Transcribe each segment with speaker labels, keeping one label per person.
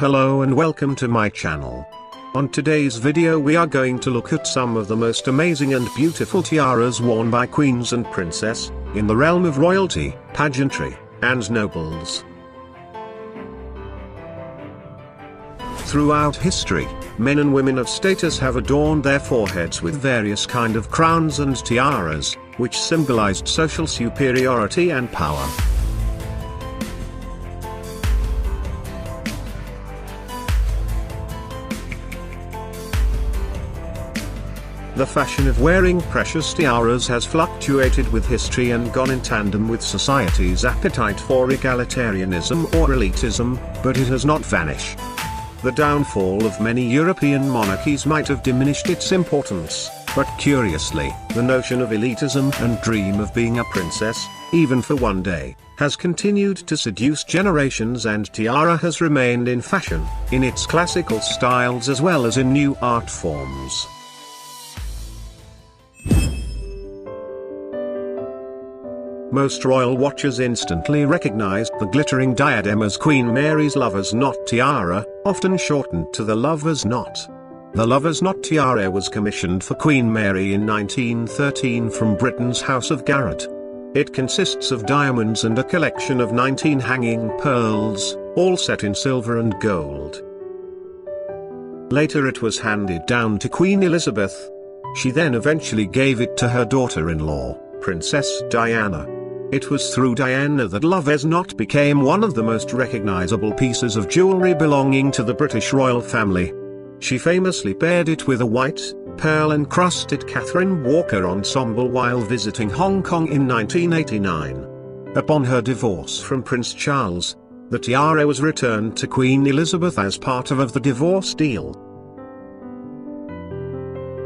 Speaker 1: Hello and welcome to my channel. On today's video we are going to look at some of the most amazing and beautiful tiaras worn by queens and princesses, in the realm of royalty, pageantry, and nobles. Throughout history, men and women of status have adorned their foreheads with various kinds of crowns and tiaras, which symbolized social superiority and power. The fashion of wearing precious tiaras has fluctuated with history and gone in tandem with society's appetite for egalitarianism or elitism, but it has not vanished. The downfall of many European monarchies might have diminished its importance, but curiously, the notion of elitism and dream of being a princess, even for one day, has continued to seduce generations, and tiara has remained in fashion, in its classical styles as well as in new art forms. Most royal watchers instantly recognized the glittering diadem as Queen Mary's lover's knot tiara, often shortened to the lover's knot. The lover's knot tiara was commissioned for Queen Mary in 1913 from Britain's House of Garrett. It consists of diamonds and a collection of 19 hanging pearls, all set in silver and gold. Later it was handed down to Queen Elizabeth. She then eventually gave it to her daughter-in-law, Princess Diana. It was through Diana that lover's knot became one of the most recognizable pieces of jewelry belonging to the British royal family. She famously paired it with a white, pearl-encrusted Catherine Walker ensemble while visiting Hong Kong in 1989. Upon her divorce from Prince Charles, the tiara was returned to Queen Elizabeth as part of the divorce deal.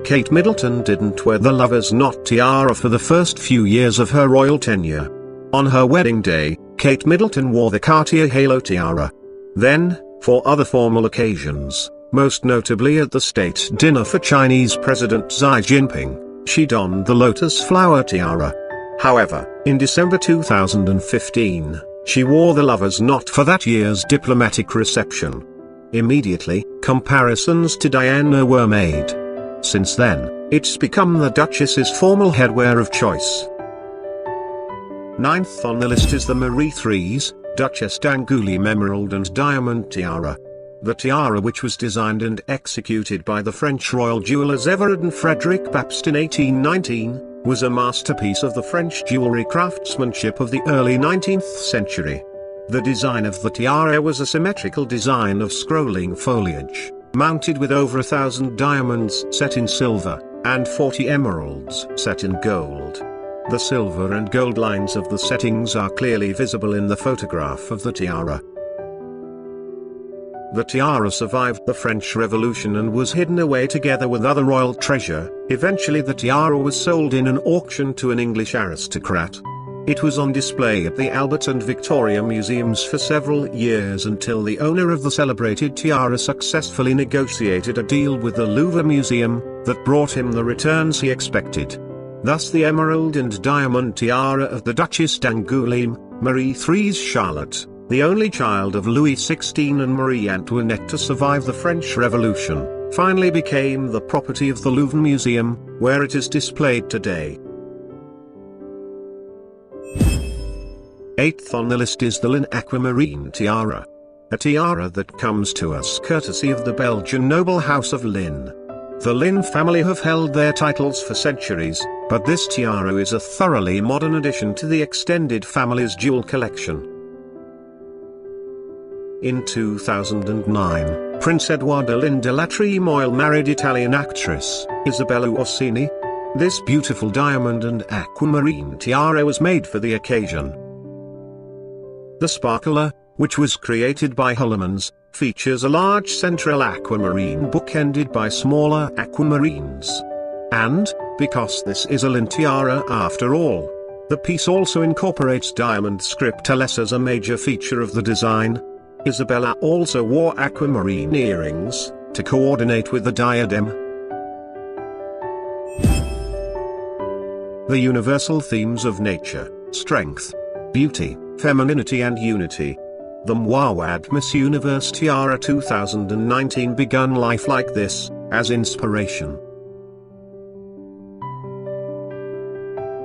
Speaker 1: Kate Middleton didn't wear the lover's knot tiara for the first few years of her royal tenure. On her wedding day, Kate Middleton wore the Cartier halo tiara. Then, for other formal occasions, most notably at the state dinner for Chinese President Xi Jinping, she donned the lotus flower tiara. However, in December 2015, she wore the lover's knot for that year's diplomatic reception. Immediately, comparisons to Diana were made. Since then, it's become the Duchess's formal headwear of choice. Ninth on the list is the Marie Threes, Duchesse d'Angoulême Emerald and Diamond Tiara. The tiara, which was designed and executed by the French royal jewelers Everard and Frederic Baptiste in 1819, was a masterpiece of the French jewelry craftsmanship of the early 19th century. The design of the tiara was a symmetrical design of scrolling foliage, mounted with over 1,000 diamonds set in silver, and 40 emeralds set in gold. The silver and gold lines of the settings are clearly visible in the photograph of the tiara. The tiara survived the French Revolution and was hidden away together with other royal treasure. Eventually the tiara was sold in an auction to an English aristocrat. It was on display at the Albert and Victoria Museums for several years until the owner of the celebrated tiara successfully negotiated a deal with the Louvre Museum that brought him the returns he expected. Thus the emerald and diamond tiara of the Duchesse d'Angoulême, Marie Threes Charlotte, the only child of Louis XVI and Marie Antoinette to survive the French Revolution, finally became the property of the Louvre Museum, where it is displayed today. Eighth on the list is the Lin Aquamarine Tiara. A tiara that comes to us courtesy of the Belgian noble house of Lin. The Lin family have held their titles for centuries, but this tiara is a thoroughly modern addition to the extended family's jewel collection. In 2009, Prince Edoardo Lin della Tremoille married Italian actress Isabella Orsini. This beautiful diamond and aquamarine tiara was made for the occasion. The sparkler, which was created by Hollemans, features a large central aquamarine bookended by smaller aquamarines. And, because this is a Lin tiara after all, the piece also incorporates diamond scriptures as a major feature of the design. Isabella also wore aquamarine earrings, to coordinate with the diadem. The universal themes of nature, strength, beauty, femininity and unity. The Mwawad Miss Universe Tiara 2019 begun life like this, as inspiration.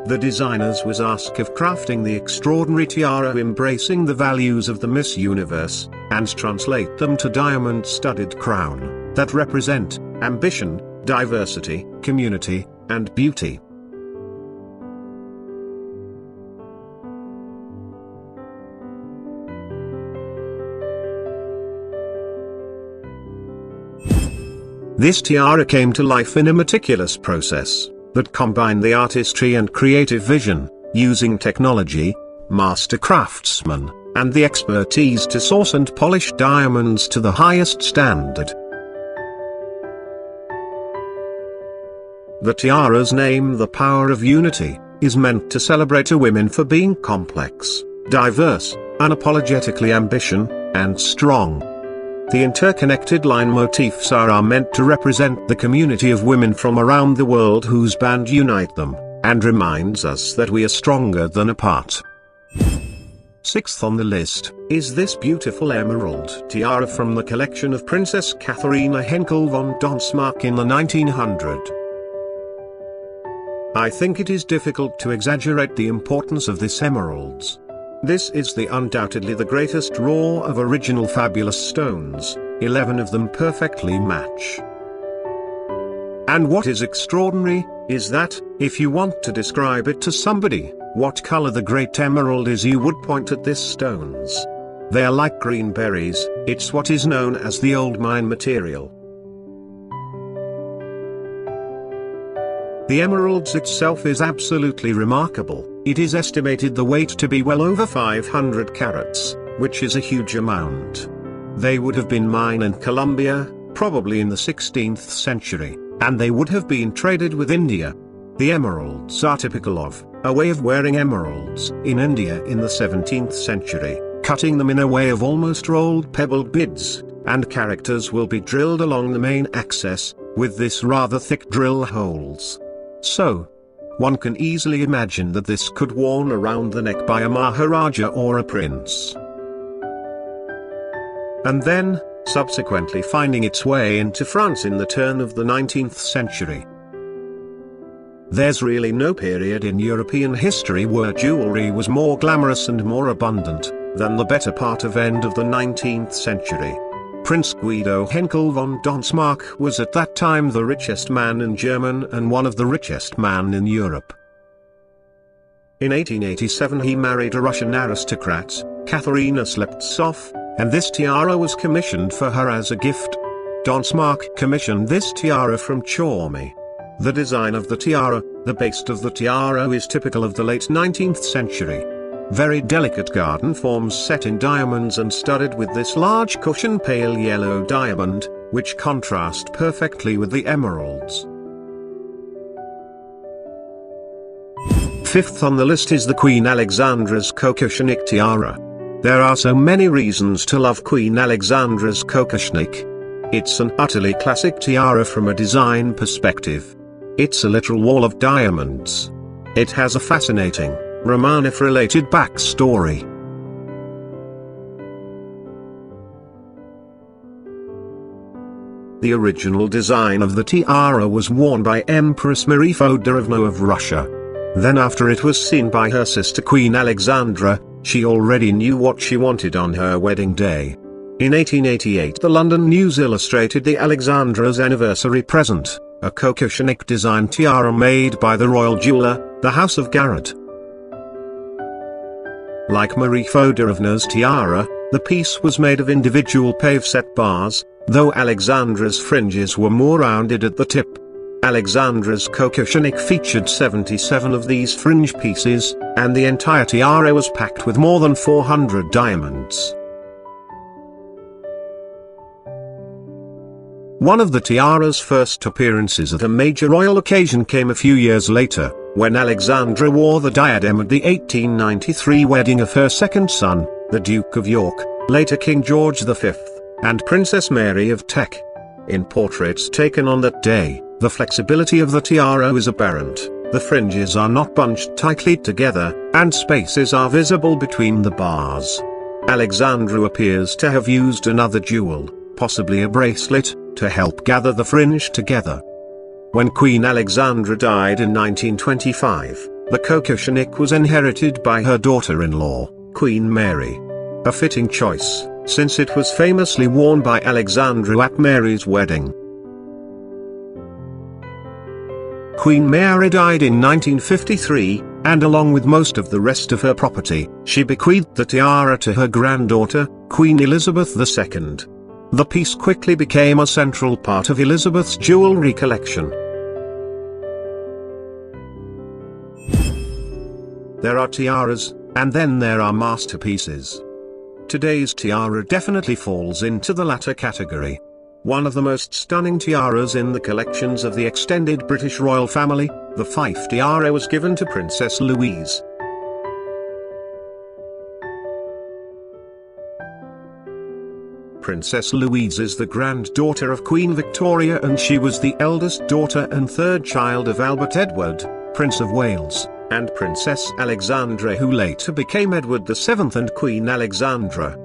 Speaker 1: The designers was asked of crafting the extraordinary tiara embracing the values of the Miss Universe, and translate them to diamond-studded crown, that represent ambition, diversity, community, and beauty. This tiara came to life in a meticulous process that combined the artistry and creative vision, using technology, master craftsmen, and the expertise to source and polish diamonds to the highest standard. The tiara's name, The Power of Unity, is meant to celebrate a woman for being complex, diverse, unapologetically ambitious, and strong. The interconnected line motifs are meant to represent the community of women from around the world whose band unite them, and reminds us that we are stronger than apart. Sixth on the list is this beautiful emerald tiara from the collection of Princess Katharina Henkel von Donsmarck in the 1900s. I think it is difficult to exaggerate the importance of this emeralds. This is undoubtedly the greatest raw of original fabulous stones, 11 of them perfectly match. And what is extraordinary, is that, if you want to describe it to somebody, what color the great emerald is, you would point at these stones. They are like green berries, it's what is known as the old mine material. The emeralds itself is absolutely remarkable. It is estimated the weight to be well over 500 carats, which is a huge amount. They would have been mined in Colombia, probably in the 16th century, and they would have been traded with India. The emeralds are typical of a way of wearing emeralds in India in the 17th century, cutting them in a way of almost rolled pebbled beads, and characters will be drilled along the main axis, with this rather thick drill holes. So, one can easily imagine that this could worn around the neck by a Maharaja or a prince. And then, subsequently finding its way into France in the turn of the 19th century. There's really no period in European history where jewelry was more glamorous and more abundant than the better part of end of the 19th century. Prince Guido Henkel von Donsmarck was at that time the richest man in Germany and one of the richest men in Europe. In 1887 he married a Russian aristocrat, Katharina Sleptsov, and this tiara was commissioned for her as a gift. Donsmarck commissioned this tiara from Chormy. The design of the tiara, the base of the tiara, is typical of the late 19th century. Very delicate garden forms set in diamonds and studded with this large cushion pale yellow diamond, which contrast perfectly with the emeralds. Fifth on the list is the Queen Alexandra's kokoshnik tiara. There are so many reasons to love Queen Alexandra's kokoshnik. It's an utterly classic tiara from a design perspective. It's a literal wall of diamonds. It has a fascinating Romanov-related backstory. The original design of the tiara was worn by Empress Marie Feodorovna of Russia. Then after it was seen by her sister Queen Alexandra, she already knew what she wanted on her wedding day. In 1888 the London News illustrated the Alexandra's anniversary present, a kokoshnik design tiara made by the royal jeweler, the House of Garrett. Like Marie Feodorovna's tiara, the piece was made of individual pave-set bars, though Alexandra's fringes were more rounded at the tip. Alexandra's kokoshnik featured 77 of these fringe pieces, and the entire tiara was packed with more than 400 diamonds. One of the tiara's first appearances at a major royal occasion came a few years later, when Alexandra wore the diadem at the 1893 wedding of her second son, the Duke of York, later King George V, and Princess Mary of Teck. In portraits taken on that day, the flexibility of the tiara is apparent, the fringes are not bunched tightly together, and spaces are visible between the bars. Alexandra appears to have used another jewel, possibly a bracelet, to help gather the fringe together. When Queen Alexandra died in 1925, the kokoshnik was inherited by her daughter-in-law, Queen Mary. A fitting choice, since it was famously worn by Alexandra at Mary's wedding. Queen Mary died in 1953, and along with most of the rest of her property, she bequeathed the tiara to her granddaughter, Queen Elizabeth II. The piece quickly became a central part of Elizabeth's jewelry collection. There are tiaras, and then there are masterpieces. Today's tiara definitely falls into the latter category. One of the most stunning tiaras in the collections of the extended British royal family, the Fife tiara, was given to Princess Louise. Princess Louise is the granddaughter of Queen Victoria, and she was the eldest daughter and third child of Albert Edward, Prince of Wales, and Princess Alexandra, who later became Edward VII and Queen Alexandra.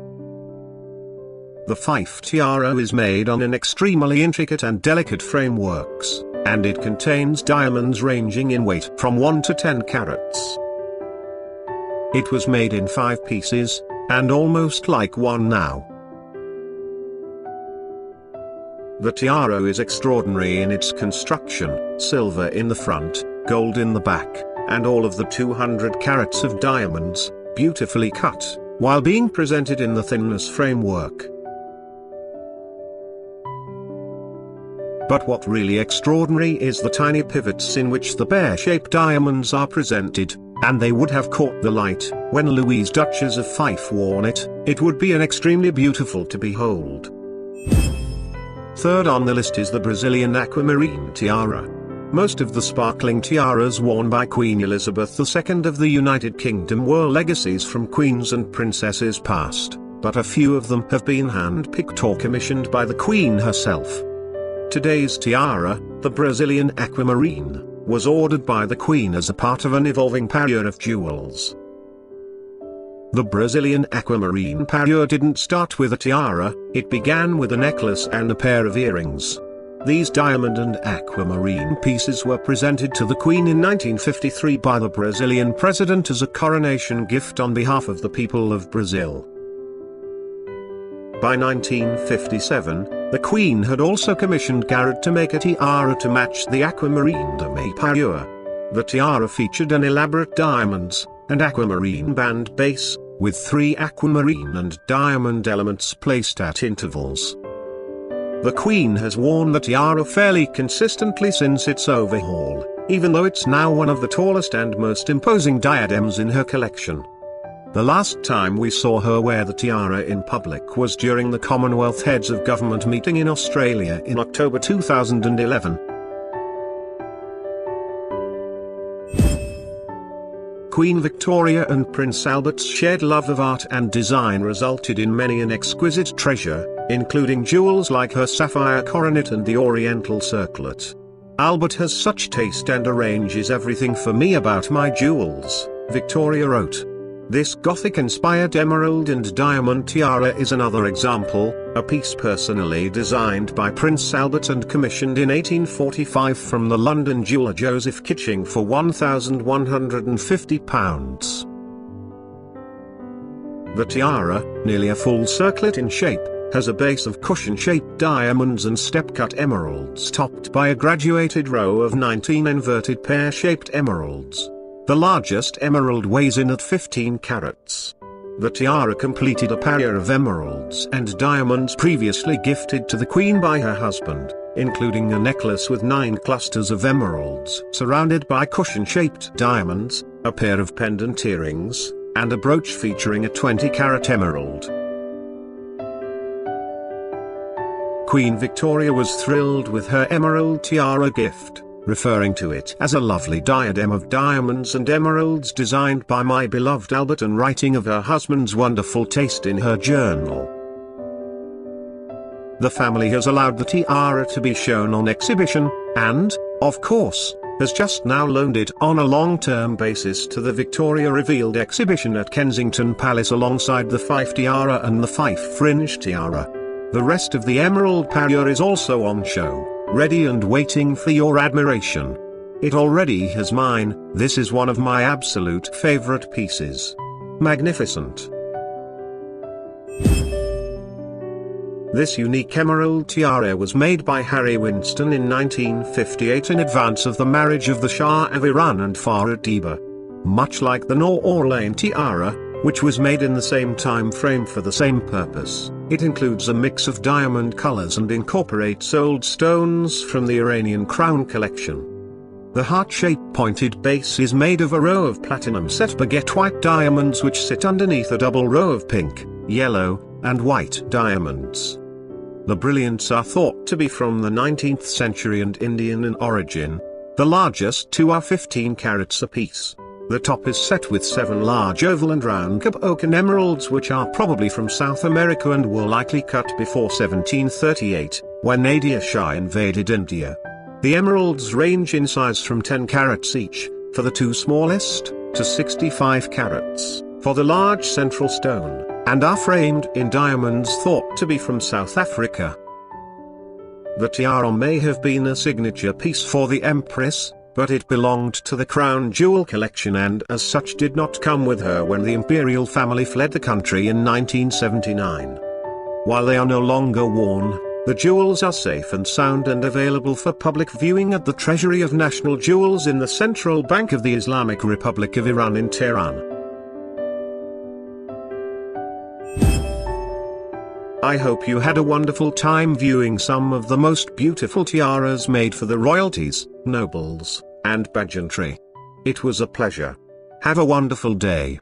Speaker 1: The Fife tiara is made on an extremely intricate and delicate frameworks, and it contains diamonds ranging in weight from 1 to 10 carats. It was made in 5 pieces, and almost like one now. The tiara is extraordinary in its construction: silver in the front, gold in the back, and all of the 200 carats of diamonds, beautifully cut, while being presented in the thinness framework. But what really extraordinary is the tiny pivots in which the pear-shaped diamonds are presented, and they would have caught the light. When Louise, Duchess of Fife, worn it, it would be an extremely beautiful to behold. Third on the list is the Brazilian aquamarine tiara. Most of the sparkling tiaras worn by Queen Elizabeth II of the United Kingdom were legacies from queens and princesses past, but a few of them have been hand-picked or commissioned by the Queen herself. Today's tiara, the Brazilian aquamarine, was ordered by the Queen as a part of an evolving parure of jewels. The Brazilian aquamarine parure didn't start with a tiara, it began with a necklace and a pair of earrings. These diamond and aquamarine pieces were presented to the Queen in 1953 by the Brazilian president as a coronation gift on behalf of the people of Brazil. By 1957, the Queen had also commissioned Garrett to make a tiara to match the aquamarine dame parure. The tiara featured an elaborate diamonds and aquamarine band base, with 3 aquamarine and diamond elements placed at intervals. The Queen has worn the tiara fairly consistently since its overhaul, even though it's now one of the tallest and most imposing diadems in her collection. The last time we saw her wear the tiara in public was during the Commonwealth Heads of Government meeting in Australia in October 2011. Queen Victoria and Prince Albert's shared love of art and design resulted in many an exquisite treasure, including jewels like her sapphire coronet and the oriental circlet. "Albert has such taste and arranges everything for me about my jewels," Victoria wrote. This Gothic-inspired emerald and diamond tiara is another example, a piece personally designed by Prince Albert and commissioned in 1845 from the London jeweller Joseph Kitching for £1,150. The tiara, nearly a full circlet in shape, has a base of cushion-shaped diamonds and step-cut emeralds topped by a graduated row of 19 inverted pear-shaped emeralds. The largest emerald weighs in at 15 carats. The tiara completed a parure of emeralds and diamonds previously gifted to the Queen by her husband, including a necklace with 9 clusters of emeralds surrounded by cushion-shaped diamonds, a pair of pendant earrings, and a brooch featuring a 20-carat emerald. Queen Victoria was thrilled with her emerald tiara gift, referring to it as a lovely diadem of diamonds and emeralds designed by my beloved Albert, and writing of her husband's wonderful taste in her journal. The family has allowed the tiara to be shown on exhibition, and, of course, has just now loaned it on a long-term basis to the Victoria Revealed exhibition at Kensington Palace alongside the Fife tiara and the Fife fringe tiara. The rest of the emerald parure is also on show, ready and waiting for your admiration. It already has mine. This is one of my absolute favorite pieces. Magnificent. This unique emerald tiara was made by Harry Winston in 1958 in advance of the marriage of the Shah of Iran and Farah Diba. Much like the Nur Orleans tiara, which was made in the same time frame for the same purpose, it includes a mix of diamond colors and incorporates old stones from the Iranian crown collection. The heart-shaped pointed base is made of a row of platinum set baguette white diamonds which sit underneath a double row of pink, yellow, and white diamonds. The brilliants are thought to be from the 19th century and Indian in origin. The largest two are 15 carats apiece. The top is set with 7 large oval and round Cape emeralds which are probably from South America and were likely cut before 1738, when Nadir Shah invaded India. The emeralds range in size from 10 carats each, for the two smallest, to 65 carats, for the large central stone, and are framed in diamonds thought to be from South Africa. The tiara may have been a signature piece for the Empress, but it belonged to the crown jewel collection and as such did not come with her when the imperial family fled the country in 1979. While they are no longer worn, the jewels are safe and sound and available for public viewing at the Treasury of National Jewels in the Central Bank of the Islamic Republic of Iran in Tehran. I hope you had a wonderful time viewing some of the most beautiful tiaras made for the royalties, nobles, and pageantry. It was a pleasure. Have a wonderful day.